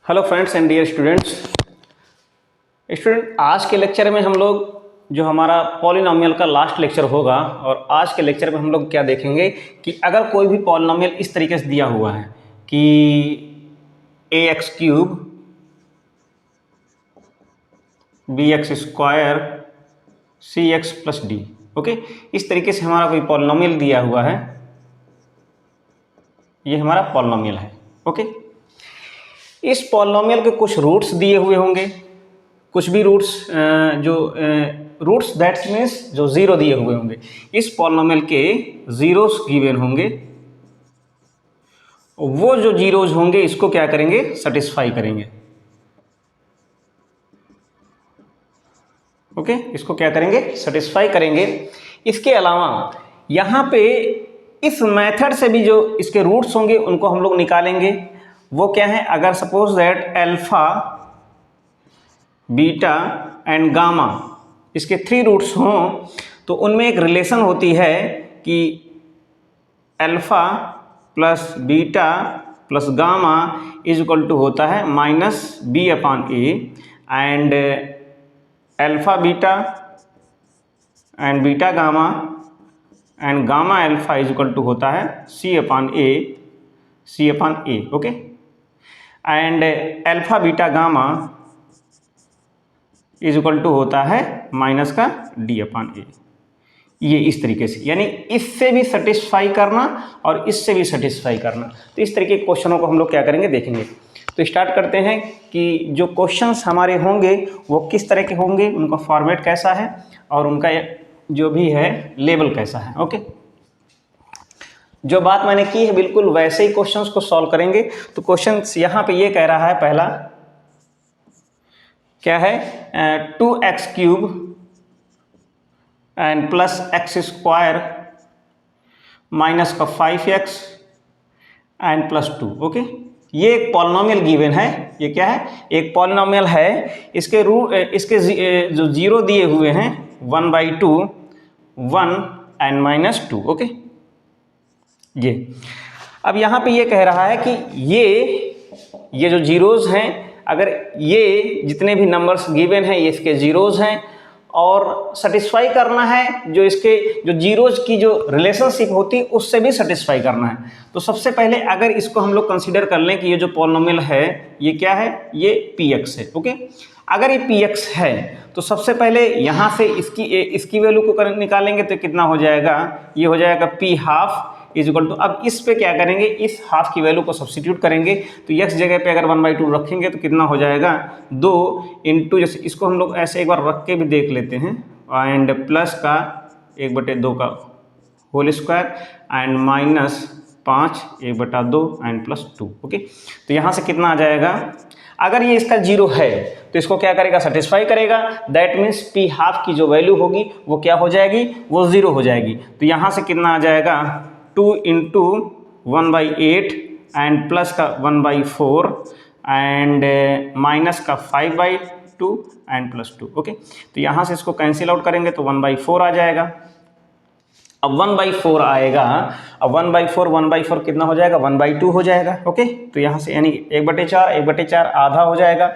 Hello friends and dear student, आज के lecture में हम लोग जो हमारा पॉलिनॉमियल का लास्ट लेक्चर होगा और आज के लेक्चर में हम लोग क्या देखेंगे कि अगर कोई भी पॉलिनॉमियल इस तरीके से दिया हुआ है कि ax cube bx square cx plus D. Okay, इस तरीके से हमारा कोई पॉलिनॉमियल दिया हुआ है, ये हमारा पॉलिनॉमियल है। ओके, इस पॉलिनॉमियल के कुछ रूट्स दिए हुए होंगे, कुछ भी रूट्स रूट्स दैट मीन्स जो जीरो दिए हुए होंगे। इस पॉलिनॉमियल के जीरोस गिवन होंगे, वो जो जीरोज होंगे इसको क्या करेंगे, सेटिस्फाई करेंगे। ओके, इसको क्या करेंगे, सेटिस्फाई करेंगे। इसके अलावा यहाँ पे इस मेथड से भी जो इसके रूट्स होंगे उनको हम लोग निकालेंगे। वो क्या है, अगर suppose that alpha beta and gamma इसके 3 रूट्स हों तो उनमें एक रिलेशन होती है कि alpha plus beta plus gamma is equal to होता है minus B upon A, and alpha beta and beta gamma and gamma alpha is equal to होता है C upon A. Okay, and alpha beta gamma is equal to होता है minus का D upon ए। ये इस तरीके से, यानी इससे भी सेटिस्फाई करना और इससे भी सेटिस्फाई करना। तो इस तरीके के क्वेश्चनों को हम लोग क्या करेंगे, देखेंगे। तो स्टार्ट करते हैं कि जो क्वेश्चंस हमारे होंगे वो किस तरह के होंगे, उनका फॉर्मेट कैसा है और उनका जो भी है लेवल कैसा है। ओके, जो बात मैंने की है बिल्कुल वैसे ही क्वेश्चंस को सॉल्व करेंगे। तो क्वेश्चंस यहाँ पे ये कह रहा है, पहला क्या है, 2x cube and plus x square minus का 5x एंड प्लस 2। ओके, ये एक पॉलिनॉमियल गिवन है। ये क्या है, एक पॉलिनॉमियल है। इसके जो जीरो दिए हुए हैं 1/2, 1 एंड माइनस 2। ओके, ये अब यहाँ पे ये कह रहा है कि ये जो जीरोज हैं, अगर ये जितने भी नंबर्स गिवन हैं ये इसके जीरोज हैं और सेटिस्फाई करना है जो इसके जो जीरोज की जो रिलेशनशिप होती है उससे भी सेटिस्फाई करना है। तो सबसे पहले अगर इसको हम लोग कंसीडर कर लें कि ये जो पॉलिनॉमियल है ये क्या है, ये px है। ओके, अगर ये px है तो सबसे पहले यहाँ से इसकी वैल्यू को निकालेंगे तो कितना हो जाएगा, ये हो जाएगा p half is equal to, अब इस पे क्या करेंगे, इस हाफ की वैल्यू को सब्स्टिट्यूट करेंगे। तो x जगह पे अगर 1/2 रखेंगे तो कितना हो जाएगा, 2 इंटू, जैसे इसको हम लोग ऐसे एक बार रख के भी देख लेते हैं, एंड प्लस का 1/2 का whole square and minus 5 1/2 and plus 2। Okay, तो यहाँ से कितना आ जाएगा, अगर ये इसका जीरो है तो इसको क्या करेगा, सेटिस्फाई करेगा। दैट मीन्स p हाफ की जो वैल्यू होगी वो क्या हो जाएगी, वो 0 हो जाएगी। तो यहाँ से कितना आ जाएगा, 2 इंटू 1/8 एंड प्लस का 1/4 एंड माइनस का 5/2 एंड प्लस 2। ओके, तो यहाँ से इसको कैंसिल आउट करेंगे तो 1/4 आ जाएगा। अब 1/4 आएगा, अब 1/4 कितना हो जाएगा, 1/2 हो जाएगा। ओके, तो यहाँ से यानी 1/4 आधा हो जाएगा।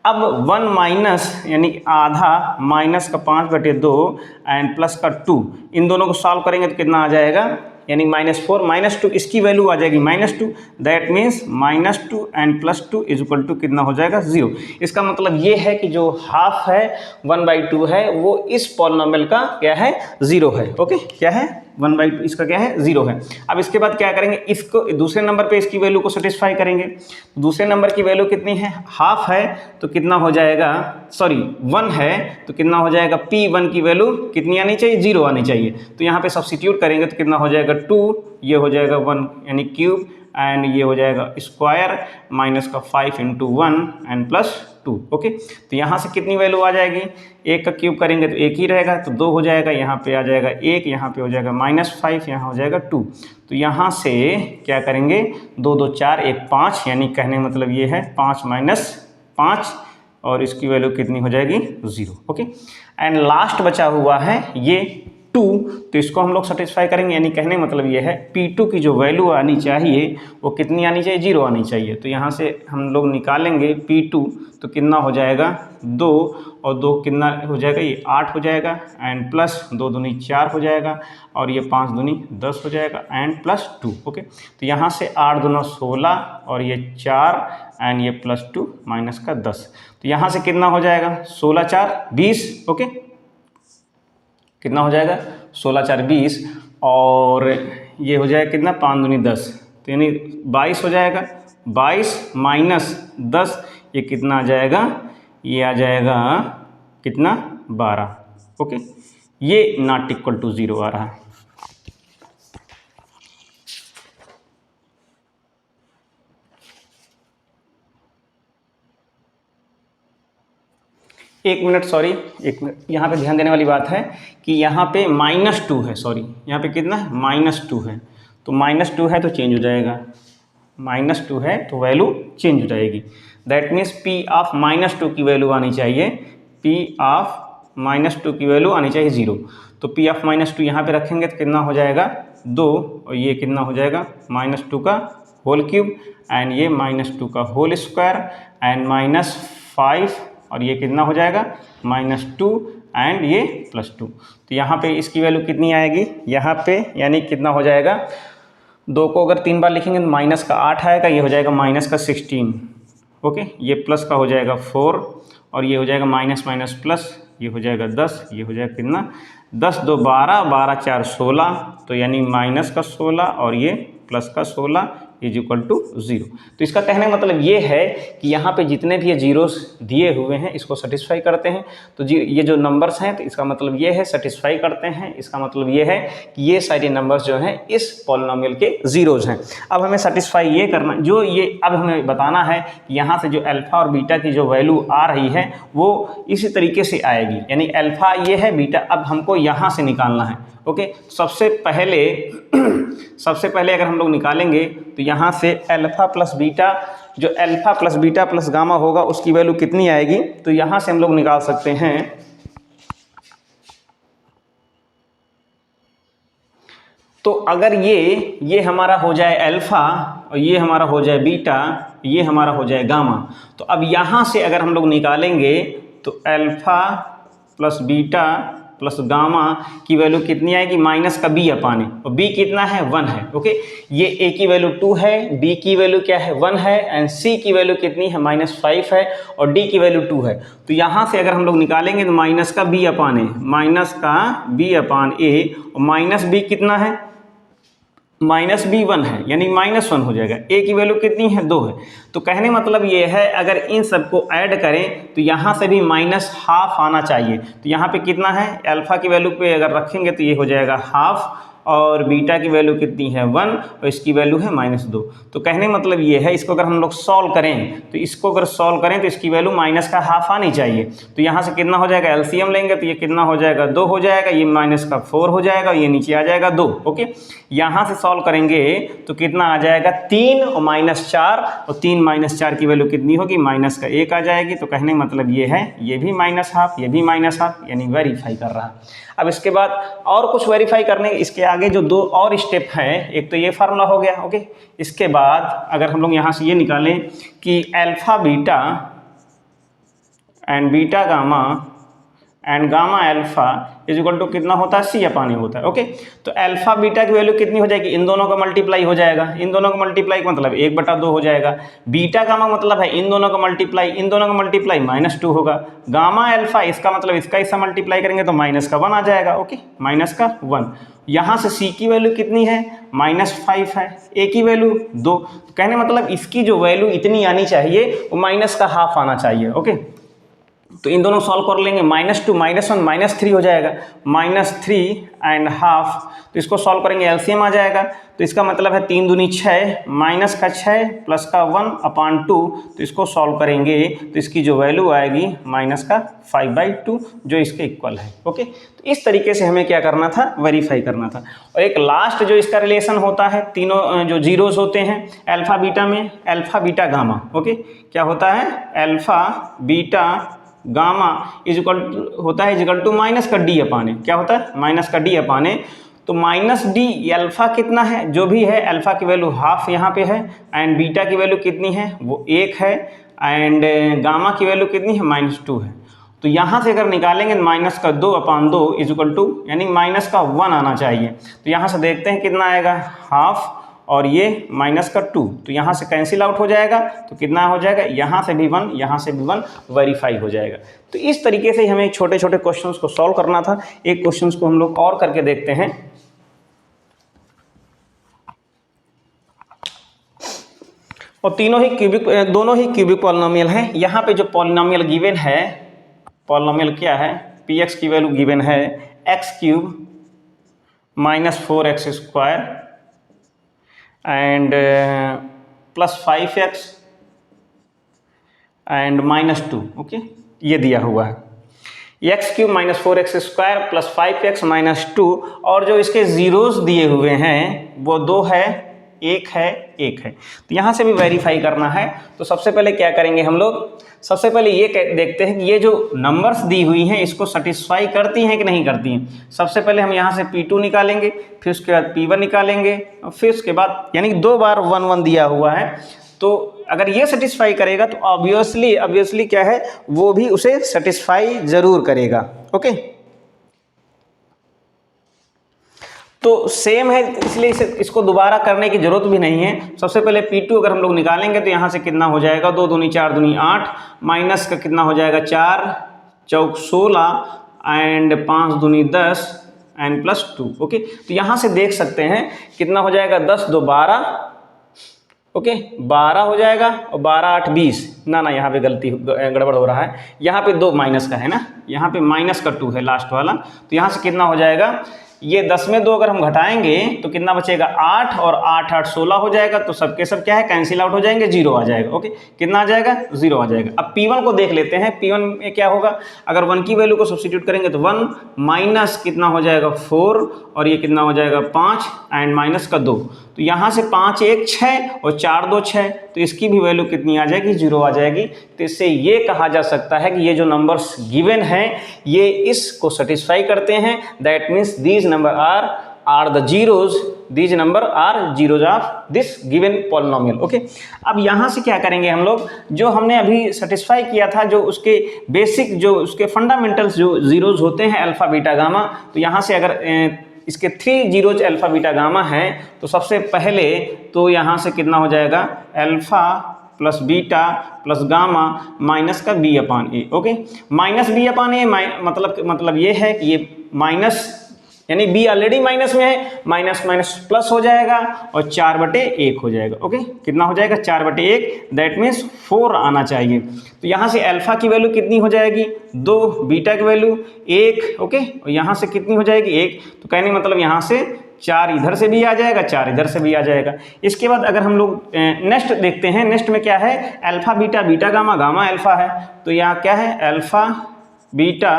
अब 1 माइनस यानी आधा माइनस का 5/2 एंड प्लस का 2, इन दोनों को सॉल्व करेंगे तो कितना आ जाएगा, यानी -4 -2 इसकी वैल्यू आ जाएगी -2। That means -2 and plus 2 is equal to कितना हो जाएगा, 0। इसका मतलब ये है कि जो हाफ है 1/2 है वो इस पॉलिनॉमियल का क्या है, 0 है। ओके, क्या है, 1/2 इसका क्या है, 0 है। अब इसके बाद क्या करेंगे, इसको दूसरे नंबर पे इसकी वैल्यू को सेटिस्फाई करेंगे। दूसरे नंबर की वैल्यू कितनी है, हाफ है, तो कितना हो जाएगा, सॉरी 1 है तो कितना हो जाएगा, p1 की वैल्यू कितनी आनी चाहिए, 0 आनी चाहिए। तो यहाँ पे सब्स्टिट्यूट करेंगे तो कितना हो जाएगा, 2, ये हो जाएगा 1 यानी क्यूब एंड ये हो जाएगा स्क्वायर माइनस का 5 इंटू 1 एंड प्लस 2। ओके, तो यहाँ से कितनी वैल्यू आ जाएगी, 1 का क्यूब करेंगे तो 1 ही रहेगा, तो 2 हो जाएगा, यहाँ पे आ जाएगा 1, यहाँ पे हो जाएगा -5, यहाँ हो जाएगा 2। तो यहाँ से क्या करेंगे, 2 2 4 1 5, यानी कहने का मतलब ये है 5 माइनस 5 और इसकी वैल्यू कितनी हो जाएगी, 0। ओके, एंड लास्ट बचा हुआ है ये टू, तो इसको हम लोग सेटिस्फाई करेंगे, यानी कहने मतलब ये है P2 की जो वैल्यू आनी चाहिए वो कितनी आनी चाहिए, 0 आनी चाहिए। तो यहाँ से हम लोग निकालेंगे P2, तो कितना हो जाएगा 2, और 2 कितना हो जाएगा, ये 8 हो जाएगा, एंड प्लस 2 दूनी 4 हो जाएगा, और ये 5 दूनी 10 हो जाएगा, एंड प्लस 2। ओके, तो यहाँ से 8 दूना 16, और ये 4, एंड ये प्लस 2 माइनस का 10। तो यहाँ से कितना हो जाएगा, 16 4 20। ओके, कितना हो जाएगा, 16 4 20, और ये हो जाएगा कितना, 5 दूनी 10, तो यानी 22 हो जाएगा। 22 माइनस 10, ये कितना आ जाएगा, ये आ जाएगा कितना, 12। ओके, ये नॉट इक्वल टू 0 आ रहा है। एक मिनट, सॉरी, एक मिनट, यहाँ पे ध्यान देने वाली बात है कि यहाँ पे -2 है, सॉरी, यहाँ पे कितना है, -2 है, तो -2 है तो चेंज हो जाएगा, -2 है तो वैल्यू चेंज हो जाएगी। दैट मीन्स P ऑफ -2 की वैल्यू आनी चाहिए, P ऑफ -2 की वैल्यू आनी चाहिए 0। तो P ऑफ -2 यहाँ पे रखेंगे तो कितना हो जाएगा, 2, और ये कितना हो जाएगा, -2 का होल क्यूब, एंड ये -2 का होल स्क्वायर, एंड -5, और ये कितना हो जाएगा, -2, एंड ये +2। तो यहाँ पे इसकी वैल्यू कितनी आएगी, यहाँ पे यानी कितना हो जाएगा, 2 को अगर 3 बार लिखेंगे तो माइनस का 8 आएगा, ये हो जाएगा माइनस का 16। ओके, ये प्लस का हो जाएगा 4, और ये हो जाएगा माइनस माइनस प्लस, ये हो जाएगा 10, ये हो जाएगा कितना, 10 2 12, 12 4 16, तो यानी माइनस का 16 और ये प्लस का 16 इज इक्वल टू 0। तो इसका कहने का मतलब ये है कि यहाँ पे जितने भी ये जीरोस दिए हुए हैं इसको सेटिस्फाई करते हैं। तो ये जो नंबर्स हैं तो इसका मतलब ये है सेटिस्फाई करते हैं, इसका मतलब ये है कि ये सारे नंबर्स जो हैं इस पॉलिनोमियल के जीरोज हैं। अब हमें सेटिस्फाई ये करना, जो ये अब हमें बताना है कि यहाँ से जो अल्फ़ा और बीटा की जो वैल्यू आ रही है वो इसी तरीके से आएगी, यानी अल्फ़ा ये है, बीटा अब हमको यहाँ से निकालना है। ओके, सबसे पहले अगर हम लोग निकालेंगे तो यहाँ से अल्फ़ा प्लस बीटा, जो alpha plus beta plus gamma होगा उसकी वैल्यू कितनी आएगी, तो यहाँ से हम लोग निकाल सकते हैं। तो अगर ये हमारा हो जाए अल्फ़ा और ये हमारा हो जाए बीटा, ये हमारा हो जाए गामा, तो अब यहाँ से अगर हम लोग निकालेंगे तो alpha plus beta plus gamma की वैल्यू कितनी आएगी, माइनस का b अपान ए, और b कितना है 1 है। ओके, ये a की वैल्यू 2 है, b की वैल्यू क्या है 1 है, एंड c की वैल्यू कितनी है -5 है, और d की वैल्यू 2 है। तो यहाँ से अगर हम लोग निकालेंगे तो माइनस का b अपान ए, माइनस का b अपान ए, और माइनस b कितना है, माइनस b 1 है, यानी -1 हो जाएगा। a की वैल्यू कितनी है 2 है। तो कहने मतलब ये है अगर इन सबको ऐड करें तो यहाँ से भी -½ आना चाहिए। तो यहाँ पे कितना है, अल्फ़ा की वैल्यू पे अगर रखेंगे तो ये हो जाएगा ½ और बीटा की वैल्यू कितनी है 1 और इसकी वैल्यू है -2। तो कहने मतलब ये है इसको अगर हम लोग सॉल्व करें तो इसको अगर सॉल्व करें तो इसकी वैल्यू -½ आनी चाहिए। तो यहाँ से कितना हो जाएगा, एलसीएम लेंगे तो ये कितना हो जाएगा 2 हो जाएगा, ये -4 हो जाएगा, ये नीचे आ जाएगा 2। ओके, यहाँ से सॉल्व करेंगे तो कितना आ जाएगा 3 और -4, और 3 -4 की वैल्यू कितनी होगी, -1 आ जाएगी। तो कहने मतलब ये है ये भी -½ ये भी -½ यानी वेरीफाई कर रहा है। अब इसके बाद और कुछ वेरीफाई करने, इसके आगे जो 2 और स्टेप हैं, एक तो ये फार्मूला हो गया। ओके, इसके बाद अगर हम लोग यहाँ से ये निकालें कि alpha beta and beta gamma and gamma alpha is equal to कितना होता है, c अपान ए होता है। ओके, तो अल्फ़ा बीटा की वैल्यू कितनी हो जाएगी, इन दोनों का मल्टीप्लाई हो जाएगा, इन दोनों का मल्टीप्लाई मतलब 1/2 हो जाएगा। बीटा गामा मतलब है इन दोनों का मल्टीप्लाई, इन दोनों का मल्टीप्लाई -2 होगा। गामा अल्फ़ा इसका मतलब इसका हिस्सा मल्टीप्लाई करेंगे तो -1 आ जाएगा। ओके, -1। यहाँ से c की वैल्यू कितनी है, -5 है, a की वैल्यू 2। तो कहने मतलब इसकी जो वैल्यू इतनी आनी चाहिए वो -½ आना चाहिए। ओके, तो इन दोनों सॉल्व कर लेंगे, -2 -1 -3 हो जाएगा, -3.5। तो इसको सॉल्व करेंगे एलसीएम आ जाएगा। तो इसका मतलब है 3 दूनी 6, माइनस का 6 प्लस का 1/2। तो इसको सॉल्व करेंगे तो इसकी जो वैल्यू आएगी -5/2 जो इसके इक्वल है। ओके, तो इस तरीके से हमें क्या करना था, वेरीफाई करना था। और एक लास्ट जो इसका रिलेशन होता है, तीनों जो जीरोस होते हैं अल्फ़ा बीटा में, अल्फ़ा बीटा गामा। ओके, क्या होता है, alpha beta gamma is equal होता है इज इक्वल टू माइनस का डी अपान ए, क्या होता है माइनस का डी अपान ए। तो माइनस डी अल्फ़ा कितना है जो भी है, अल्फ़ा की वैल्यू हाफ यहाँ पे है, एंड बीटा की वैल्यू कितनी है वो 1 है, एंड गामा की वैल्यू कितनी है -2 है। तो यहाँ से अगर निकालेंगे माइनस का 2/2 इज इक्वल टू यानी माइनस का 1 आना चाहिए। तो यहाँ से देखते हैं कितना आएगा, हाफ और ये माइनस का 2, तो यहाँ से कैंसिल आउट हो जाएगा। तो कितना हो जाएगा, यहाँ से भी 1 यहाँ से भी 1 वेरीफाई हो जाएगा। तो इस तरीके से हमें छोटे छोटे क्वेश्चंस को सॉल्व करना था। एक क्वेश्चंस को हम लोग और करके देखते हैं। और दोनों ही क्यूबिक पॉलिनोमियल हैं। यहाँ पे जो पॉलिनोमियल गिवन है, पॉलिनोमियल क्या है, पी एक्स की वैल्यू गिवन है x³ -4x² and +5x and -2, okay, ये दिया हुआ है x³ -4x² +5x -2, और जो इसके ज़ीरोज़ दिए हुए हैं वो 2 है, 1 है, 1 है। तो यहाँ से भी वेरीफाई करना है। तो सबसे पहले क्या करेंगे हम लोग, सबसे पहले ये देखते हैं कि ये जो नंबर्स दी हुई हैं इसको सेटिस्फाई करती हैं कि नहीं करती हैं। सबसे पहले हम यहाँ से P2 निकालेंगे, फिर उसके बाद P1 निकालेंगे, और फिर उसके बाद यानी 2 बार 1 1 दिया हुआ है। तो अगर ये सेटिस्फाई करेगा तो ऑब्वियसली क्या है, वो भी उसे सेटिस्फाई ज़रूर करेगा, ओके। तो सेम है, इसलिए इसको दोबारा करने की जरूरत भी नहीं है। सबसे पहले P2 अगर हम लोग निकालेंगे तो यहाँ से कितना हो जाएगा, 2 दूनी 4 दूनी 8, माइनस का कितना हो जाएगा 4 चौक 16 एंड 5 दूनी 10 एंड +2, ओके। तो यहाँ से देख सकते हैं कितना हो जाएगा, 10 2 12, ओके, 12 हो जाएगा, और 12 8 20। ना यहाँ पे गड़बड़ हो रहा है, यहाँ पे 2 माइनस का है ना, यहाँ पे -2 है लास्ट वाला। तो यहाँ से कितना हो जाएगा, ये 10 में 2 अगर हम घटाएंगे तो कितना बचेगा 8, और 8 8 16 हो जाएगा। तो सबके सब क्या है, कैंसिल आउट हो जाएंगे, 0 आ जाएगा, ओके। कितना आ जाएगा, 0 आ जाएगा। अब P1 को देख लेते हैं, P1 में क्या होगा, अगर 1 की वैल्यू को सब्स्टिट्यूट करेंगे तो 1 माइनस कितना हो जाएगा 4, और ये कितना हो जाएगा 5 एंड माइनस का 2। तो यहाँ से 5 1 6 और 4 2 6, तो इसकी भी वैल्यू कितनी आ जाएगी, 0 आ जाएगी। तो इससे ये कहा जा सकता है कि ये जो नंबर्स गिवन हैं ये इसको सेटिस्फाई करते हैं। That means these number are the zeros, these number are zeros of this given polynomial, okay. अब यहाँ से क्या करेंगे हम लोग, जो हमने अभी सेटिस्फाई किया था, जो उसके बेसिक जो उसके फंडामेंटल्स जो जीरोज होते हैं अल्फा बीटा गामा, तो यहाँ से अगर इसके 3 जीरोज अल्फा बीटा गामा हैं, तो सबसे पहले तो यहाँ से कितना हो जाएगा, alpha plus beta plus gamma minus का B/A, ओके। -B/A मतलब ये है कि ये माइनस यानी B ऑलरेडी माइनस में है, माइनस माइनस प्लस हो जाएगा और 4/1 हो जाएगा, ओके। कितना हो जाएगा, 4/1, दैट मीन्स 4 आना चाहिए। तो यहाँ से अल्फा की वैल्यू कितनी हो जाएगी, 2, बीटा की वैल्यू 1, ओके, और यहाँ से कितनी हो जाएगी 1। तो कहने मतलब यहाँ से 4 इधर से भी आ जाएगा, 4 इधर से भी आ जाएगा। इसके बाद अगर हम लोग नेक्स्ट देखते हैं, नेक्स्ट में क्या है, alpha beta beta gamma, gamma alpha है। तो यहाँ क्या है, alpha beta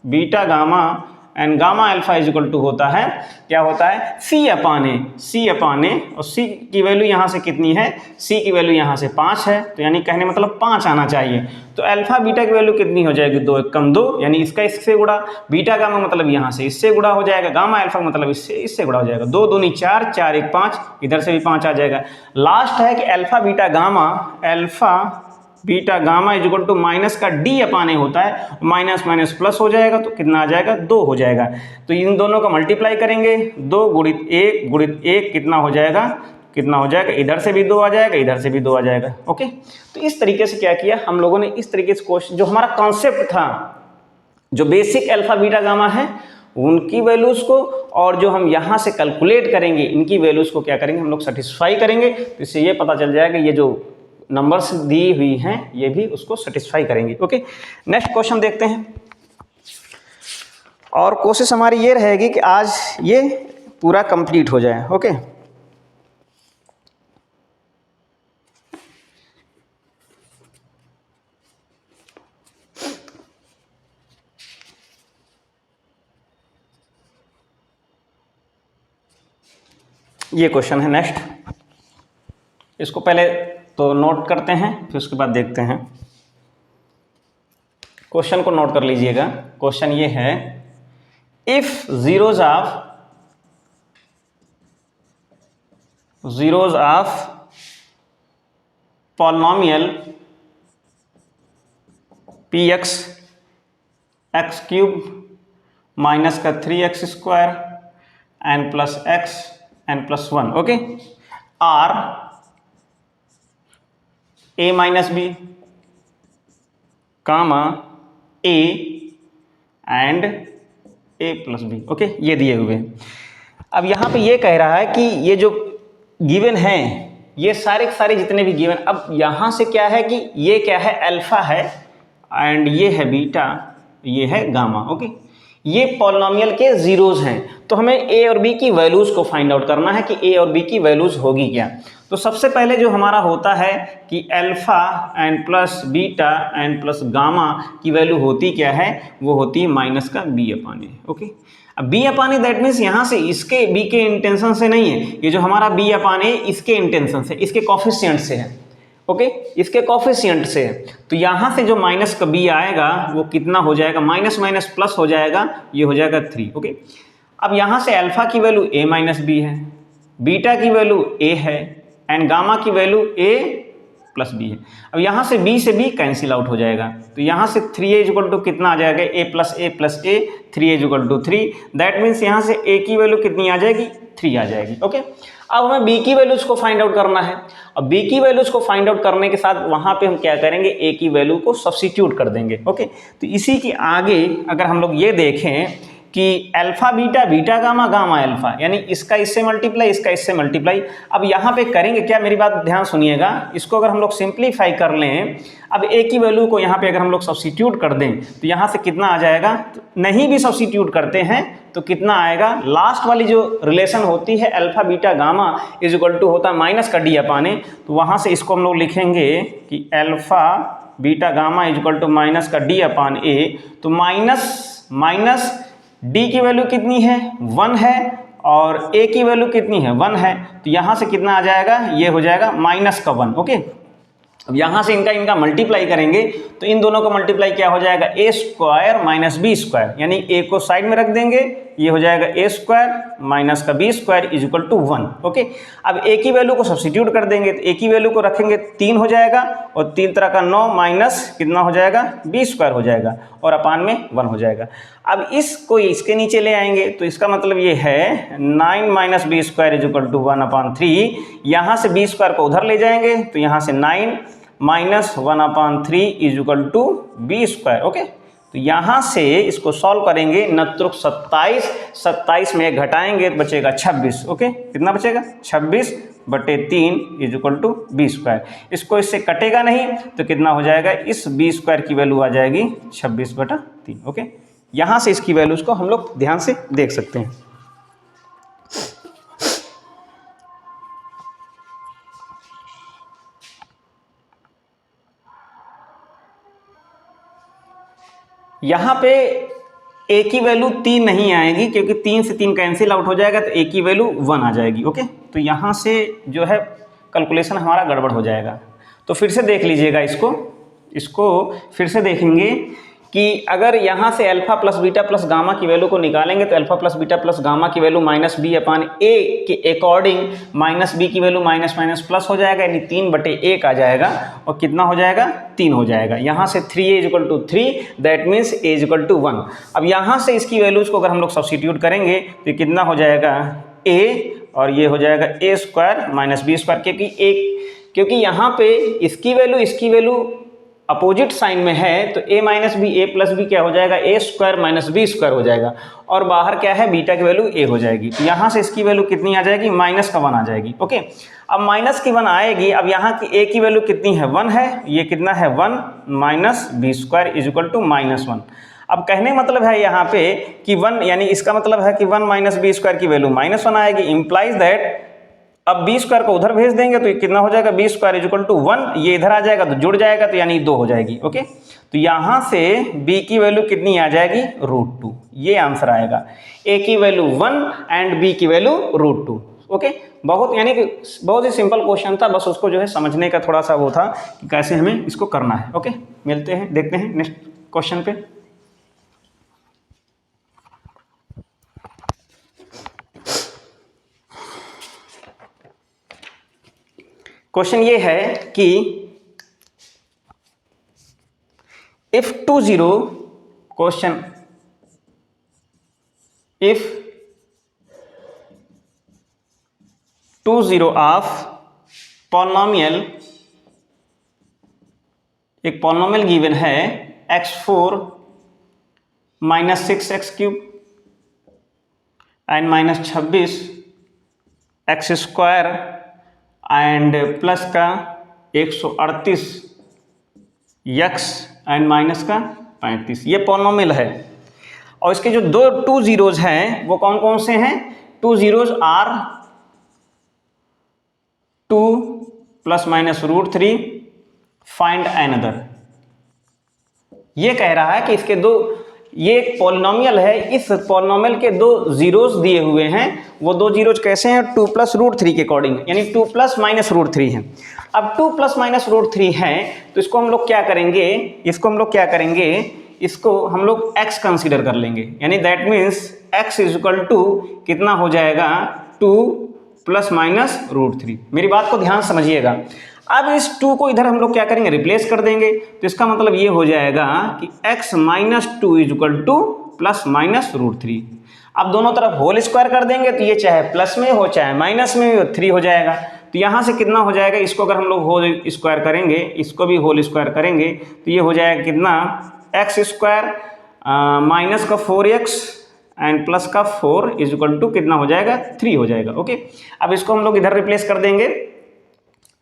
beta gamma and gamma alpha is equal to होता है, क्या होता है, C/A, और C की वैल्यू यहाँ से कितनी है, C की वैल्यू यहाँ से 5 है। तो यानी कहने मतलब 5 आना चाहिए। तो अल्फा बीटा की वैल्यू कितनी हो जाएगी, 2 1 2, यानी इसका इससे गुणा, बीटा गामा मतलब यहाँ से इससे गुणा हो जाएगा, गामा अल्फा मतलब इससे गुणा हो जाएगा, 2 दूनी 4, 4 1 5, इधर से भी 5 आ जाएगा। लास्ट है कि alpha beta gamma is equal to minus का D/A होता है, माइनस माइनस प्लस हो जाएगा, तो कितना आ जाएगा, 2 हो जाएगा। तो इन दोनों का मल्टीप्लाई करेंगे, 2 गुणित 1 कितना हो जाएगा, इधर से भी 2 आ जाएगा, इधर से भी 2 आ जाएगा, ओके। तो इस तरीके से क्या किया हम लोगों ने, इस तरीके से क्वेश्चन जो हमारा कॉन्सेप्ट था, जो बेसिक अल्फा बीटा गामा है उनकी वैल्यूज को, और जो हम यहाँ से कैलकुलेट करेंगे इनकी वैल्यूज को क्या करेंगे हम लोग, सेटिस्फाई करेंगे। तो इससे ये पता चल जाएगा ये जो नंबर्स दी हुई हैं ये भी उसको सेटिस्फाई करेंगे, ओके। नेक्स्ट क्वेश्चन देखते हैं, और कोशिश हमारी ये रहेगी कि आज ये पूरा कंप्लीट हो जाए, ओके। ये क्वेश्चन है नेक्स्ट, इसको पहले तो नोट करते हैं, फिर उसके बाद देखते हैं। क्वेश्चन को नोट कर लीजिएगा। क्वेश्चन ये है, if zeros of polynomial p x x cube minus का 3x square n plus x n plus 1 okay are a minus b comma a and a plus b okay, ये दिए हुए हैं। अब यहाँ पे ये कह रहा है कि ये जो गिवन है ये सारे सारे जितने भी गिवन, अब यहाँ से क्या है कि ये क्या है, अल्फा है एंड ये है बीटा, ये है गामा ओके। ये पॉलिनोमियल के जीरोज हैं, तो हमें ए और बी की वैल्यूज को फाइंड आउट करना है कि ए और बी की वैल्यूज होगी क्या। तो सबसे पहले जो हमारा होता है कि alpha and plus beta and plus gamma की वैल्यू होती क्या है, वो होती है माइनस का बी अपान ए ओके। अब b upon a that means यहाँ से इसके बी के इंटेंशन से नहीं है, ये जो हमारा बी अपान ए इसके इंटेंशन से, इसके कॉफिशिएंट से है ओके, इसके कॉफिशिएंट से है। तो यहाँ से जो माइनस का बी आएगा वो कितना हो जाएगा, माइनस माइनस प्लस हो जाएगा, ये हो जाएगा 3 ओके। अब यहाँ से अल्फा की वैल्यू ए माइनस बी है, बीटा की वैल्यू ए है एंड गामा की वैल्यू ए प्लस बी है। अब यहाँ से बी कैंसिल आउट हो जाएगा, तो यहाँ से 3a इक्वल टू कितना आ जाएगा, a plus a 3a equal to 3, that means यहाँ से a की वैल्यू कितनी आ जाएगी, 3 आ जाएगी ओके। अब हमें b की वैल्यूज को फाइंड आउट करना है। अब b की वैल्यूज को फाइंड आउट करने के साथ वहाँ पे हम क्या करेंगे, a की वैल्यू को सब्स्टिट्यूट कर देंगे ओके। तो इसी के आगे अगर हम लोग ये देखें कि alpha beta, beta gamma, gamma alpha, यानी इसका इससे मल्टीप्लाई, इसका इससे मल्टीप्लाई। अब यहाँ पे करेंगे क्या, मेरी बात ध्यान सुनिएगा, इसको अगर हम लोग सिंप्लीफाई कर लें, अब ए की वैल्यू को यहाँ पे अगर हम लोग सब्स्टिट्यूट कर दें तो यहाँ से कितना आ जाएगा, तो नहीं भी सब्स्टिट्यूट करते हैं तो कितना आएगा, लास्ट वाली जो रिलेशन होती है alpha beta gamma is equal to होता है माइनस का डी अपान ए, तो वहाँ से इसको हम लोग लिखेंगे कि alpha beta gamma is equal to minus का डी अपान ए, तो माइनस डी की वैल्यू कितनी है, 1 है और ए की वैल्यू कितनी है, 1 है, तो यहाँ से कितना आ जाएगा, ये हो जाएगा माइनस का 1 ओके। अब यहाँ से इनका मल्टीप्लाई करेंगे तो इन दोनों का मल्टीप्लाई क्या हो जाएगा, a square minus b square, यानी ए को साइड में रख देंगे, ये हो जाएगा ए स्क्वायर माइनस का b square is equal to 1 okay. अब ए की वैल्यू को सब्स्टिट्यूट कर देंगे, तो ए की वैल्यू को रखेंगे 3 हो जाएगा और 3 तरह का 9 माइनस कितना हो जाएगा, बी स्क्वायर हो जाएगा और अपान में 1 हो जाएगा। अब इसको इसके नीचे ले आएंगे तो इसका मतलब ये है 9 minus b square is equal to 1/3, यहाँ से बी स्क्वायर को उधर ले जाएंगे तो यहाँ से 9 minus 1/3 is equal to b square okay. तो यहाँ से इसको सॉल्व करेंगे, नत्रुक 27 में घटाएंगे तो बचेगा 26 ओके। कितना बचेगा, 26/3 is equal to b square. इसको इससे कटेगा नहीं तो कितना हो जाएगा, इस बी स्क्वायर की वैल्यू आ जाएगी 26/3 ओके। यहाँ से इसकी वैल्यूज को हम लोग ध्यान से देख सकते हैं। यहाँ पे ए की वैल्यू 3 नहीं आएगी क्योंकि 3 से 3 कैंसिल आउट हो जाएगा, तो ए की वैल्यू 1 आ जाएगी ओके। तो यहाँ से जो है कैलकुलेशन हमारा गड़बड़ हो जाएगा। तो फिर से देख लीजिएगा, इसको फिर से देखेंगे कि अगर यहाँ से alpha plus beta plus gamma की वैल्यू को निकालेंगे तो alpha plus beta plus gamma की वैल्यू माइनस बी अपान ए के अकॉर्डिंग माइनस बी की वैल्यू माइनस माइनस प्लस हो जाएगा, यानी 3/1 आ जाएगा और कितना हो जाएगा, 3 हो जाएगा। यहाँ से 3a is equal to 3, that means a is equal to 1। अब यहाँ से इसकी वैल्यूज को अगर हम लोग सब्स्टिट्यूट करेंगे तो कितना हो जाएगा, a और ये हो जाएगा a square minus b square, क्योंकि यहाँ पे इसकी वैल्यू अपोजिट साइन में है तो a minus b, a plus b क्या हो जाएगा, a square minus b square हो जाएगा और बाहर क्या है, बीटा की वैल्यू a हो जाएगी। तो यहाँ से इसकी वैल्यू कितनी आ जाएगी, माइनस का 1 आ जाएगी ओके। अब माइनस की 1 आएगी, अब यहाँ की a की वैल्यू कितनी है, 1 है, ये कितना है 1 minus b square is equal to -1। अब कहने मतलब है यहाँ पे कि 1, यानी इसका मतलब है कि 1 माइनस बी स्क्वायर की वैल्यू -1 आएगी, इम्प्लाइज दैट अब बी स्क्वायर को उधर भेज देंगे तो कितना हो जाएगा, b square is equal to 1, ये इधर आ जाएगा तो जुड़ जाएगा तो यानी 2 हो जाएगी ओके। तो यहाँ से b की वैल्यू कितनी आ जाएगी, √2, ये आंसर आएगा। a की वैल्यू 1 एंड b की वैल्यू √2 ओके। यानी कि बहुत ही सिंपल क्वेश्चन था, बस उसको जो है समझने का थोड़ा सा वो था कि कैसे हमें इसको करना है ओके। मिलते हैं, देखते हैं नेक्स्ट। क्वेश्चन पे। क्वेश्चन ये है कि if 20 question if 20 of polynomial, एक पॉलिनोमियल गिवन है x4 minus 6x³ and minus 26 x² and plus का 138 x एंड माइनस का 35, ये पॉलिनोमियल है। और इसके जो दो 2 जीरोज हैं वो कौन कौन से हैं? 2 zeros are 2 plus minus √3 find another. ये कह रहा है कि इसके दो, ये एक पॉलिनोमियल है, इस पॉलिनोमियल के दो जीरोज दिए हुए हैं, वो दो जीरोज कैसे हैं? 2 प्लस √3 के अकॉर्डिंग, यानी 2 प्लस माइनस √3 है। अब 2 प्लस माइनस √3 है तो इसको हम लोग क्या करेंगे? इसको हम लोग x कंसीडर कर लेंगे, यानी that means x is equal to कितना हो जाएगा? 2 प्लस माइनस √3। मेरी बात को ध्यान समझिएगा। अब इस 2 को इधर हम लोग क्या करेंगे? रिप्लेस कर देंगे। तो इसका मतलब ये हो जाएगा कि x minus 2 is equal two plus minus √3। अब दोनों तरफ होल स्क्वायर कर देंगे तो ये चाहे प्लस में हो चाहे माइनस में हो 3 हो जाएगा। तो यहाँ से कितना हो जाएगा? इसको अगर हम लोग होल स्क्वायर करेंगे, इसको भी होल स्क्वायर करेंगे तो ये हो जाएगा कितना? x² माइनस का 4x एंड प्लस का 4 इज इक्वल टू कितना हो जाएगा? 3 हो जाएगा। ओके, अब इसको हम लोग इधर रिप्लेस कर देंगे,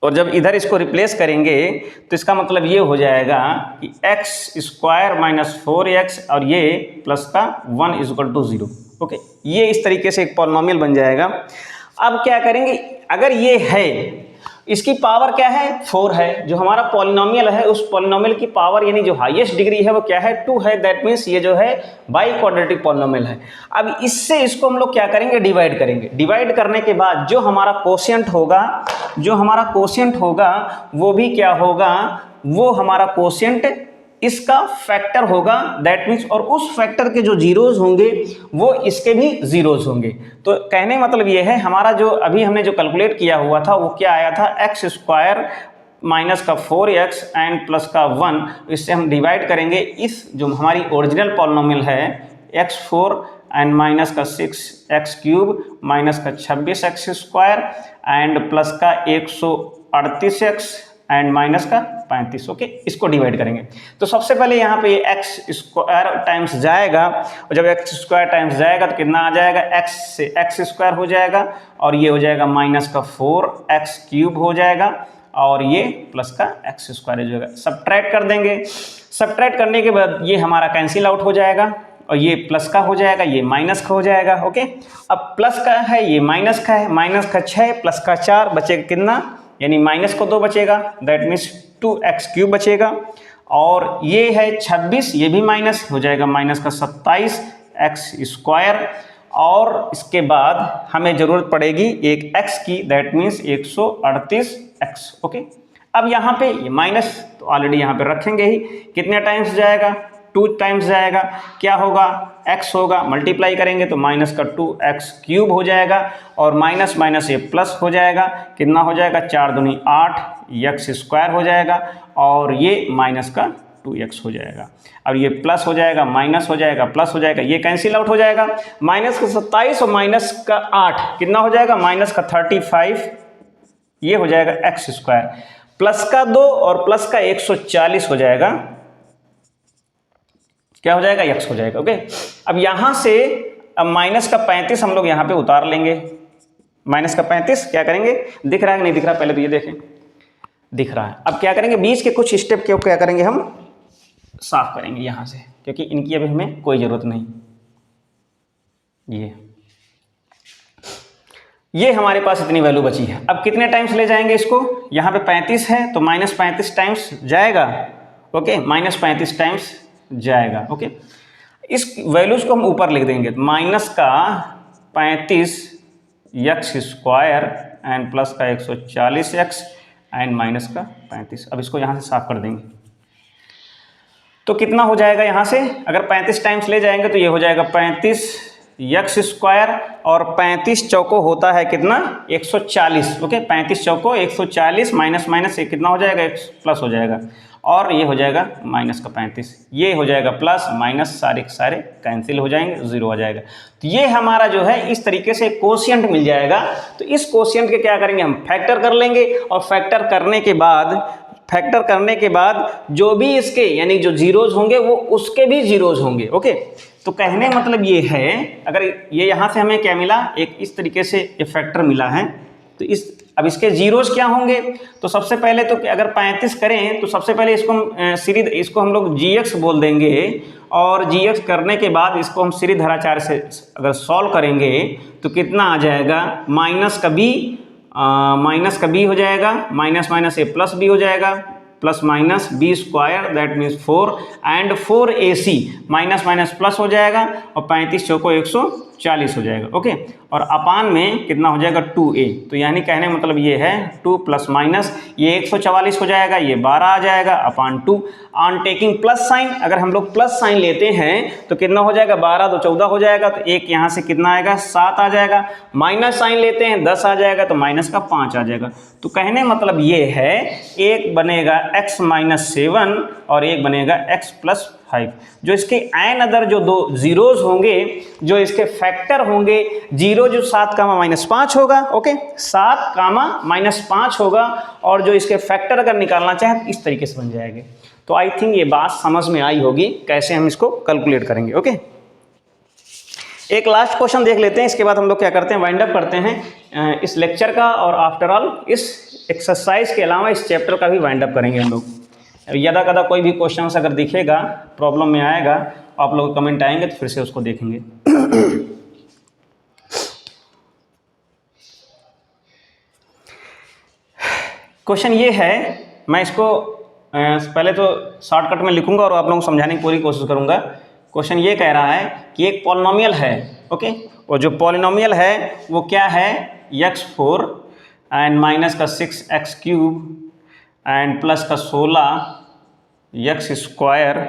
और जब इधर इसको रिप्लेस करेंगे तो इसका मतलब ये हो जाएगा कि x² माइनस 4x और ये प्लस का 1 इज इक्वल टू 0। ओके, ये इस तरीके से एक पॉलिनोमियल बन जाएगा। अब क्या करेंगे? अगर ये है, इसकी पावर क्या है? 4 है। जो हमारा पॉलिनोमियल है उस पॉलिनोमियल की पावर यानी जो हाईएस्ट डिग्री है वो क्या है? 2 है। दैट मीन्स ये जो है बाई क्वाड्रेटिक पॉलिनोमियल है। अब इससे इसको हम लोग क्या करेंगे? डिवाइड करेंगे। डिवाइड करने के बाद जो हमारा कोशिएंट होगा वो भी क्या होगा? वो हमारा कोशिएंट इसका फैक्टर होगा। दैट मीन्स, और उस फैक्टर के जो जीरोज होंगे वो इसके भी जीरोज होंगे। तो कहने मतलब ये है, हमारा जो अभी हमने जो कैलकुलेट किया हुआ था वो क्या आया था? x² माइनस का 4x एंड प्लस का 1। इससे हम डिवाइड करेंगे इस जो हमारी ओरिजिनल पॉलिनोमियल है x4 एंड माइनस का 6x³ माइनस का 26x² एंड प्लस का 138x एंड माइनस का 35। ओके, इसको डिवाइड करेंगे। तो सबसे पहले यहाँ पे x² टाइम्स जाएगा, और जब x² टाइम्स जाएगा तो कितना आ जाएगा? x से x² हो जाएगा, और ये हो जाएगा माइनस का 4x³ हो जाएगा, और ये प्लस का x² हो जाएगा। सब्ट्रैक्ट कर देंगे। सब्ट्रैक्ट करने के बाद ये हमारा कैंसिल आउट हो जाएगा, और ये प्लस का हो जाएगा, ये माइनस का हो जाएगा। ओके, अब प्लस का है, ये माइनस का है। माइनस का 6 प्लस का 4 बचेगा कितना? यानी माइनस को 2 बचेगा। दैट मीन्स 2x³ बचेगा, और ये है 26, ये भी माइनस हो जाएगा, माइनस का 27x²। और इसके बाद हमें जरूरत पड़ेगी एक x की, दैट मीन्स 138x। ओके, अब यहाँ पे ये माइनस तो ऑलरेडी यहाँ पे रखेंगे ही। कितने टाइम्स जाएगा? 2 टाइम्स जाएगा। क्या होगा? x होगा, मल्टीप्लाई करेंगे तो माइनस का 2x³ हो जाएगा, और माइनस माइनस ये प्लस हो जाएगा। कितना हो जाएगा? 4 दूनी 8 x² हो जाएगा, और ये माइनस का 2x हो जाएगा। अब ये प्लस हो जाएगा, माइनस हो जाएगा, प्लस हो जाएगा, ये कैंसिल आउट हो जाएगा। माइनस का 27 और माइनस का 8 कितना हो जाएगा? माइनस का 35, ये हो जाएगा x²। प्लस का 2 और प्लस का 140 हो जाएगा, क्या हो जाएगा? x हो जाएगा। ओके, अब यहां से अब माइनस का 35 हम लोग यहां पे उतार लेंगे। माइनस का 35 क्या करेंगे? दिख रहा है कि नहीं दिख रहा? पहले तो ये देखें, दिख रहा है। अब क्या करेंगे? बीच के कुछ स्टेप के क्या करेंगे? हम साफ करेंगे यहां से, क्योंकि इनकी अभी हमें कोई जरूरत नहीं। ये हमारे पास इतनी वैल्यू बची है। अब कितने टाइम्स ले जाएंगे इसको? यहाँ पे 35 है तो माइनस 35 टाइम्स जाएगा। ओके, माइनस 35 टाइम्स जाएगा। ओके, इस वैल्यूज को हम ऊपर लिख देंगे। माइनस का 35 x² एंड प्लस का 140x एंड माइनस का 35। अब इसको यहाँ से साफ कर देंगे। तो कितना हो जाएगा यहाँ से, अगर 35 टाइम्स ले जाएंगे तो ये हो जाएगा 35 एक्स स्क्वायर, और 35 चौको होता है कितना 140, ओके 35 चौको 140, माइनस माइनस ये कितना हो जाएगा एक्स प्लस हो जाएगा, और ये हो जाएगा माइनस का 35, ये हो जाएगा प्लस माइनस, सारे के सारे कैंसिल हो जाएंगे, जीरो आ जाएगा। तो ये हमारा जो है इस तरीके से कोशिएंट मिल जाएगा। तो इस कोशिएंट के क्या करेंगे हम, फैक्टर कर लेंगे, और फैक्टर करने के बाद जो भी इसके यानी जो जीरोज होंगे वो उसके भी जीरोज होंगे, ओके। तो कहने मतलब ये है, अगर ये यहाँ से हमें क्या मिला, एक इस तरीके से ये फैक्टर मिला है, तो अब इसके जीरोज क्या होंगे, तो सबसे पहले तो अगर 35 करें तो सबसे पहले इसको हम लोग gx बोल देंगे, और gx करने के बाद इसको हम सीरीज धराचार से अगर सॉल्व करेंगे तो कितना आ जाएगा, माइनस का b हो जाएगा, minus minus a plus b हो जाएगा, plus minus b square that means 4 and 4ac, minus minus plus हो जाएगा, और 35 चौको 140 हो जाएगा, ओके। और अपान में कितना हो जाएगा 2a, तो यानी कहने मतलब ये है 2 प्लस माइनस ये 144 हो जाएगा, ये 12 आ जाएगा अपान 2। ऑन टेकिंग प्लस साइन, अगर हम लोग प्लस साइन लेते हैं तो कितना हो जाएगा, 12 2 14 हो जाएगा, तो एक यहाँ से कितना आएगा 7 आ जाएगा, माइनस साइन लेते हैं 10 आ जाएगा, तो माइनस का 5 आ जाएगा। तो कहने मतलब ये है एक बनेगा x माइनस 7 और एक बनेगा x प्लस 5। जो इसके एन अदर जो दो जीरोज होंगे, जो इसके फैक्टर होंगे, जीरो जो 7 कामा माइनस 5 होगा, ओके 7 कामा माइनस 5 होगा, और जो इसके फैक्टर अगर निकालना चाहे तो इस तरीके से बन जाएंगे। तो आई थिंक ये बात समझ में आई होगी कैसे हम इसको कैलकुलेट करेंगे, ओके। एक लास्ट क्वेश्चन देख लेते हैं, इसके बाद हम लोग क्या करते हैं, वाइंड अप करते हैं इस लेक्चर का, और आफ्टर ऑल इस एक्सरसाइज के अलावा इस चैप्टर का भी वाइंड अप करेंगे हम लोग। यदा कदा कोई भी क्वेश्चन अगर दिखेगा, प्रॉब्लम में आएगा, आप लोग कमेंट आएंगे तो फिर से उसको देखेंगे। क्वेश्चन ये है, मैं इसको पहले तो शॉर्टकट में लिखूंगा और आप लोगों को समझाने की पूरी कोशिश करूंगा। क्वेश्चन ये कह रहा है कि एक पॉलिनोमियल है, ओके, और जो पॉलिनोमियल है वो क्या है, x4 एंड माइनस का 6x क्यूब एंड प्लस का 16x स्क्वायर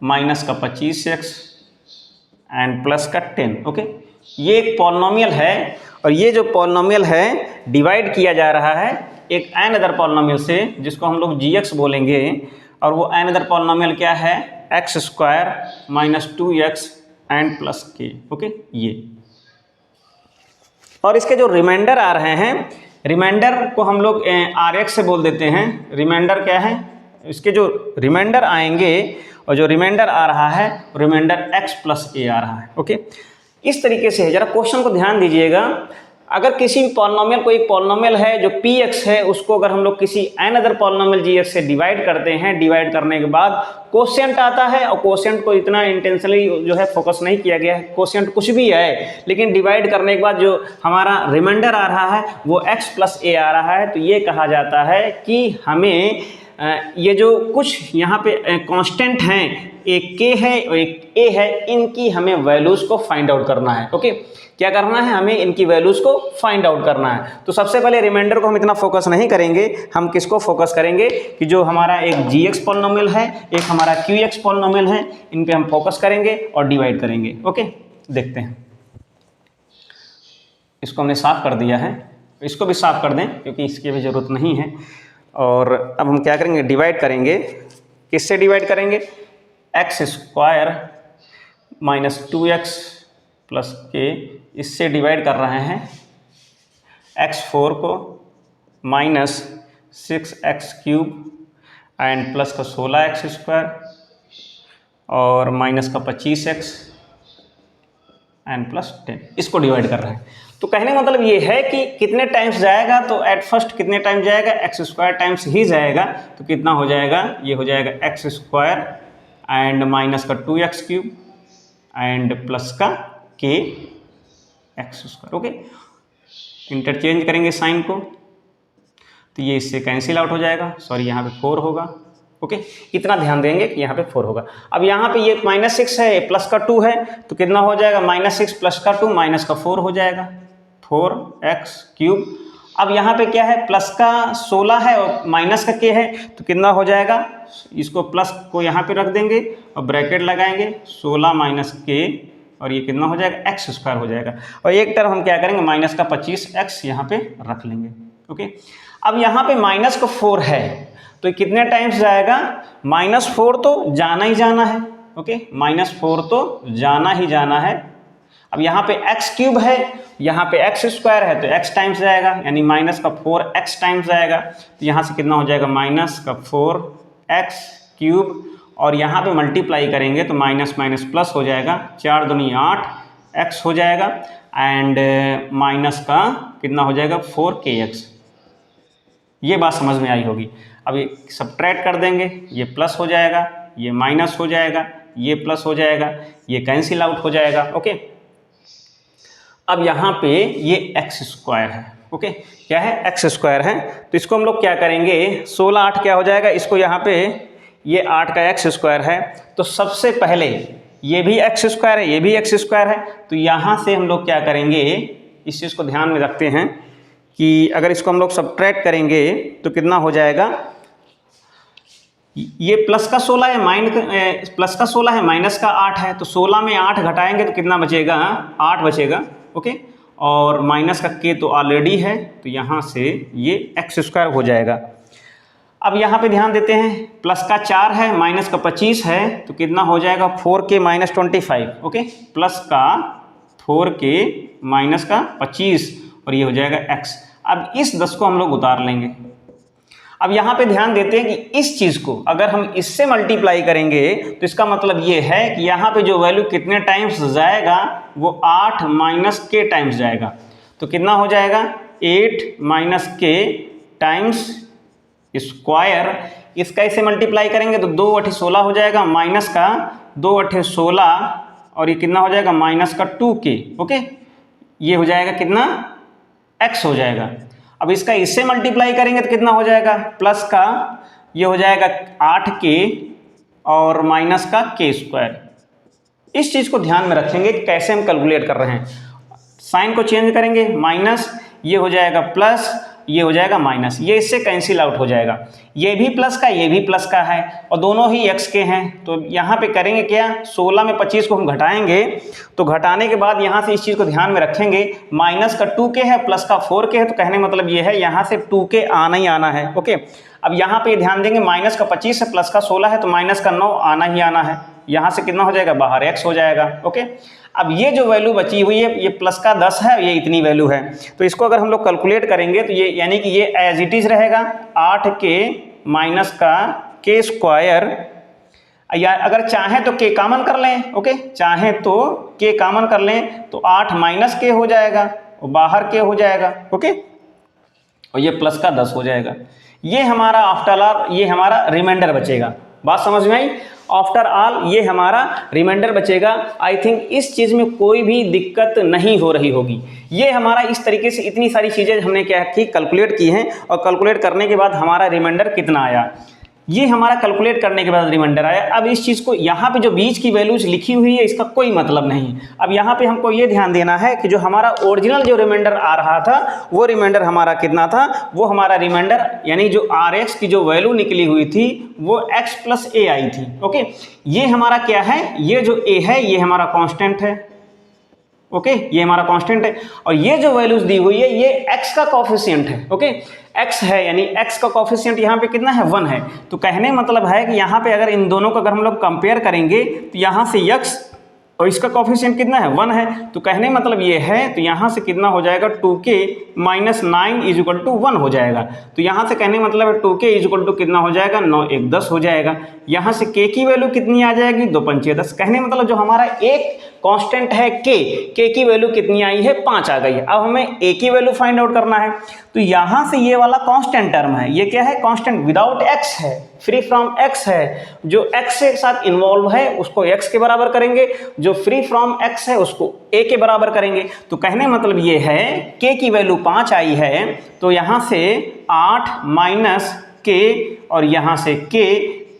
माइनस का 25x एंड प्लस का 10, ओके। ये एक पॉलिनोमियल है, और ये जो पॉलिनोमियल है डिवाइड किया जा रहा है एक एन अदर पॉलिनोमियल से, जिसको हम लोग gx बोलेंगे, और वो एन अदर पॉलिनोमियल क्या है, x square minus 2x and plus k, okay ये। और इसके जो रिमाइंडर आ रहे हैं, रिमाइंडर को हम लोग rx से बोल देते हैं। रिमाइंडर क्या है, इसके जो रिमाइंडर आएंगे, और जो रिमाइंडर आ रहा है रिमाइंडर x प्लस a आ रहा है, ओके। इस तरीके से जरा क्वेश्चन को ध्यान दीजिएगा। अगर किसी भी पॉलिनोमियल को, एक पॉलिनोमियल है जो px है, उसको अगर हम लोग किसी एन अदर पॉलिनोमियल gx से डिवाइड करते हैं, डिवाइड करने के बाद कोशिएंट आता है, और कोशिएंट को इतना इंटेंशनली जो है फोकस नहीं किया गया है, कोशिएंट कुछ भी है, लेकिन डिवाइड करने के बाद जो हमारा रिमाइंडर आ रहा है वो x प्लस a आ रहा है। तो ये कहा जाता है कि हमें ये जो कुछ यहाँ पे कांस्टेंट हैं, एक k है और एक a है, इनकी हमें वैल्यूज को फाइंड आउट करना है, ओके। क्या करना है, हमें इनकी वैल्यूज को फाइंड आउट करना है। तो सबसे पहले रिमाइंडर को हम इतना फोकस नहीं करेंगे, हम किसको फोकस करेंगे कि जो हमारा एक gx पॉलिनोमियल है, एक हमारा qx पॉलिनोमियल है, इन पे हम फोकस करेंगे और डिवाइड करेंगे, ओके। देखते हैं, इसको हमने साफ कर दिया है, इसको भी साफ कर दें क्योंकि इसकी भी जरूरत नहीं है। और अब हम क्या करेंगे, डिवाइड करेंगे, किससे डिवाइड करेंगे, x square minus 2x plus k, इससे डिवाइड कर रहे हैं x4 को minus 6x cube and plus का 16x स्क्वायर और माइनस का 25x एंड प्लस 10, इसको डिवाइड कर रहे हैं। तो कहने का मतलब ये है कि कितने टाइम्स जाएगा, तो एट फर्स्ट कितने टाइम जाएगा, एक्स स्क्वायर टाइम्स ही जाएगा। तो कितना हो जाएगा, ये हो जाएगा एक्स स्क्वायर एंड माइनस का 2x क्यूब एंड प्लस का k x square, okay. Interchange करेंगे साइन को, तो ये इससे कैंसिल आउट हो जाएगा, सॉरी यहाँ पे 4 होगा, ओके। इतना ध्यान देंगे कि यहाँ पे 4 होगा। अब यहाँ पे ये -6 है, प्लस का 2 है, तो कितना हो जाएगा, -6 प्लस का 2 माइनस का 4 हो जाएगा, 4x क्यूब अब यहाँ पे क्या है, प्लस का 16 है और माइनस का k है, तो कितना हो जाएगा, इसको प्लस को यहाँ पे रख देंगे और ब्रैकेट लगाएंगे 16 माइनस k और ये कितना हो जाएगा, एक्स स्क्वायर हो जाएगा। और एक तरफ हम क्या करेंगे, माइनस का 25x यहाँ पे रख लेंगे। ओके, अब यहाँ पे माइनस का 4 है तो कितने टाइम्स जाएगा, -4 तो जाना ही जाना है। ओके, -4 तो जाना ही जाना है। अब यहाँ पे x क्यूब है, यहाँ पे x स्क्वायर है तो x टाइम्स जाएगा, यानी माइनस का 4x टाइम्स जाएगा। तो यहाँ से कितना हो जाएगा, माइनस का 4x क्यूब और यहाँ पे मल्टीप्लाई करेंगे तो माइनस माइनस प्लस हो जाएगा, 4 दूनी 8x हो जाएगा एंड माइनस का कितना हो जाएगा, 4kx। ये बात समझ में आई होगी। अब ये सब्ट्रैक्ट कर देंगे, ये प्लस हो जाएगा, ये माइनस हो जाएगा, ये प्लस हो जाएगा, ये कैंसिल आउट हो जाएगा। ओके, अब यहाँ पे ये एक्स स्क्वायर है। ओके, क्या है, एक्स स्क्वायर है, तो इसको हम लोग क्या करेंगे, 16 8 क्या हो जाएगा, इसको यहाँ पे ये 8 का एक्स स्क्वायर है तो सबसे पहले ये भी एक्स स्क्वायर है, ये भी एक्स स्क्वायर है, तो यहाँ से हम लोग क्या करेंगे, इस चीज़ को ध्यान में रखते हैं कि अगर इसको हम लोग सब्ट्रैक्ट करेंगे तो कितना हो जाएगा, ये प्लस का 16 है, प्लस का 16 है, माइनस का 8 है, तो 16 में 8 घटाएंगे तो कितना बचेगा, 8 बचेगा। ओके, और माइनस का k तो ऑलरेडी है तो यहाँ से ये एक्स स्क्वायर हो जाएगा। अब यहाँ पे ध्यान देते हैं, प्लस का 4 है, माइनस का 25 है, तो कितना हो जाएगा, 4k माइनस 25। ओके, प्लस का 4k माइनस का 25 और ये हो जाएगा x। अब इस 10 को हम लोग उतार लेंगे। अब यहाँ पे ध्यान देते हैं कि इस चीज़ को अगर हम इससे मल्टीप्लाई करेंगे तो इसका मतलब ये है कि यहाँ पे जो वैल्यू कितने टाइम्स जाएगा वो 8 माइनस k टाइम्स जाएगा। तो कितना हो जाएगा, 8 माइनस k टाइम्स स्क्वायर, इसका इसे मल्टीप्लाई करेंगे तो 2 8 16 हो जाएगा, माइनस का 2 8 16 और ये कितना हो जाएगा, माइनस का 2k। ओके, ये हो जाएगा कितना, x हो जाएगा। अब इसका इससे मल्टीप्लाई करेंगे तो कितना हो जाएगा, प्लस का ये हो जाएगा 8k और माइनस का k स्क्वायर। इस चीज़ को ध्यान में रखेंगे कैसे हम कैलकुलेट कर रहे हैं, साइन को चेंज करेंगे, माइनस ये हो जाएगा प्लस, ये हो जाएगा माइनस, ये इससे कैंसिल आउट हो जाएगा, ये भी प्लस का ये भी प्लस का है और दोनों ही x के हैं। तो यहाँ पे करेंगे क्या, 16 में 25 को हम घटाएंगे तो घटाने के बाद यहाँ से इस चीज़ को ध्यान में रखेंगे, माइनस का 2k है, प्लस का 4k है, तो कहने मतलब ये है यहाँ से 2k आना ही आना है। ओके, अब यहाँ पे ध्यान देंगे, माइनस का 25 है, प्लस का 16 है, तो माइनस का 9 आना ही आना है, यहाँ से कितना हो जाएगा, बाहर x हो जाएगा। ओके, अब ये जो वैल्यू बची हुई है ये प्लस का 10 है, ये इतनी वैल्यू है, तो इसको अगर हम लोग कैलकुलेट करेंगे तो ये यानी कि ये एज इट इज रहेगा 8k माइनस का k स्क्वायर, या अगर चाहें तो k कॉमन कर लें। ओके, चाहें तो k कॉमन कर लें तो 8 माइनस k हो जाएगा और बाहर k हो जाएगा। ओके, और ये प्लस का 10 हो जाएगा। ये हमारा आफ्टर ऑल ये हमारा रिमाइंडर बचेगा। बात समझ में आई? आफ्टर ऑल ये हमारा रिमाइंडर बचेगा। आई थिंक इस चीज़ में कोई भी दिक्कत नहीं हो रही होगी। ये हमारा इस तरीके से इतनी सारी चीज़ें हमने क्या की, कैलकुलेट की हैं और कैलकुलेट करने के बाद हमारा रिमाइंडर कितना आया, ये हमारा कैलकुलेट करने के बाद रिमाइंडर आया। अब इस चीज़ को यहाँ पे जो बीच की वैल्यूज लिखी हुई है इसका कोई मतलब नहीं। अब यहाँ पे हमको ये ध्यान देना है कि जो हमारा ओरिजिनल जो रिमाइंडर आ रहा था वो रिमाइंडर हमारा कितना था, वो हमारा रिमाइंडर यानी जो Rx की जो वैल्यू निकली हुई थी वो x प्लस a आई थी। ओके, ये हमारा क्या है, ये जो a है ये हमारा कॉन्स्टेंट है। ओके, ये हमारा कांस्टेंट है और ये जो वैल्यूज दी हुई है ये x का कोफिशिएंट है। ओके, x है यानी x का कोफिशिएंट यहाँ पे कितना है, 1 है। तो कहने मतलब है कि यहाँ पे अगर इन दोनों को अगर हम लोग कंपेयर करेंगे तो यहाँ से x और इसका कोफिशिएंट कितना है, 1 है। तो कहने मतलब ये है, तो यहाँ से कितना हो जाएगा, 2k minus 9 is equal to 1 हो जाएगा। तो यहाँ से कहने मतलब है 2k इज इक्वल टू कितना हो जाएगा, 9 1 10 हो जाएगा। यहाँ से k की वैल्यू कितनी आ जाएगी, 2 5 10। कहने मतलब जो हमारा एक कांस्टेंट है k की वैल्यू कितनी आई है, 5 आ गई है। अब हमें a की वैल्यू फाइंड आउट करना है, तो यहाँ से ये वाला कांस्टेंट टर्म है, ये क्या है, कांस्टेंट विदाउट x है, फ्री फ्रॉम x है। जो x के साथ इन्वॉल्व है उसको x के बराबर करेंगे, जो फ्री फ्रॉम x है उसको a के बराबर करेंगे। तो कहने मतलब ये है k की वैल्यू 5 आई है, तो यहाँ से 8 माइनस k और यहाँ से k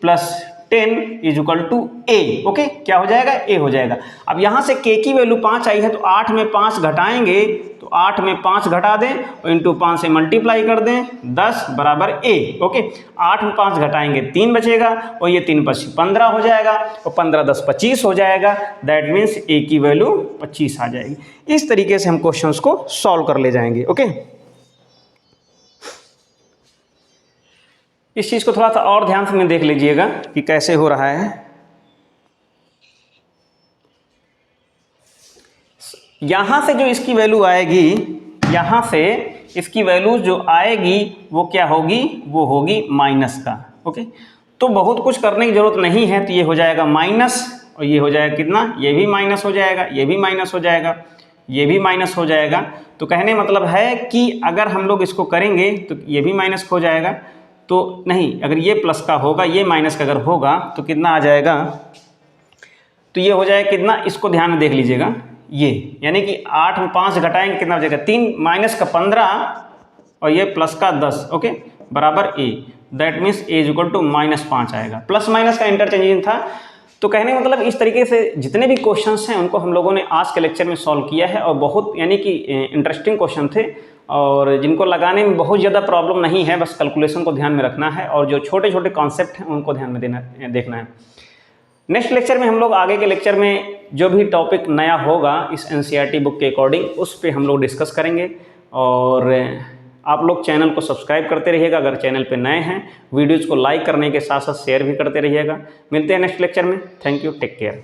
plus 10 is equal to a. Okay, क्या हो जाएगा? ए हो जाएगा। अब यहाँ से k की वैल्यू 5 आई है तो 8 में 5 घटाएंगे तो 8 में 5 घटा दें और इंटू 5 से मल्टीप्लाई कर दें, 10 बराबर ए। ओके, 8 में 5 घटाएंगे 3 बचेगा और ये 3 5 15 हो जाएगा और 15 10 25 हो जाएगा। दैट मीन्स ए की वैल्यू 25 आ जाएगी। इस तरीके से हम क्वेश्चंस को सॉल्व कर ले जाएंगे। ओके, इस चीज़ को थोड़ा सा और ध्यान से देख लीजिएगा कि कैसे हो रहा है। यहाँ से जो इसकी वैल्यू आएगी, यहाँ से इसकी वैल्यू जो आएगी वो क्या होगी? वो होगी माइनस का। ओके, तो बहुत कुछ करने की जरूरत नहीं है। तो ये हो जाएगा माइनस और ये हो जाएगा कितना? ये भी माइनस हो जाएगा, ये भी माइनस हो जाएगा, ये भी माइनस हो जाएगा। तो कहने मतलब है कि अगर हम लोग इसको करेंगे तो ये भी माइनस हो जाएगा। तो नहीं, अगर ये प्लस का होगा, ये माइनस का अगर होगा तो कितना आ जाएगा? तो ये हो जाएगा कितना? इसको ध्यान में देख लीजिएगा, ये यानी कि 8 में 5 घटाएंगे कितना हो जाएगा? 3 माइनस का 15 और ये प्लस का 10। ओके, बराबर A. That means A is equal to -5 आएगा। प्लस माइनस का इंटरचेंजिंग था। तो कहने का मतलब इस तरीके से जितने भी क्वेश्चंस हैं उनको हम लोगों ने आज के लेक्चर में सॉल्व किया है और बहुत यानी कि इंटरेस्टिंग क्वेश्चन थे और जिनको लगाने में बहुत ज़्यादा प्रॉब्लम नहीं है। बस कैलकुलेशन को ध्यान में रखना है और जो छोटे छोटे कॉन्सेप्ट हैं उनको ध्यान में देखना है। नेक्स्ट लेक्चर में हम लोग आगे के लेक्चर में जो भी टॉपिक नया होगा इस एनसीईआरटी बुक के अकॉर्डिंग उस पे हम लोग डिस्कस करेंगे। और आप लोग चैनल को सब्सक्राइब करते रहिएगा अगर चैनल पे नए हैं। वीडियोज़ को लाइक करने के साथ साथ शेयर भी करते रहिएगा। मिलते हैं नेक्स्ट लेक्चर में। Thank you, take care.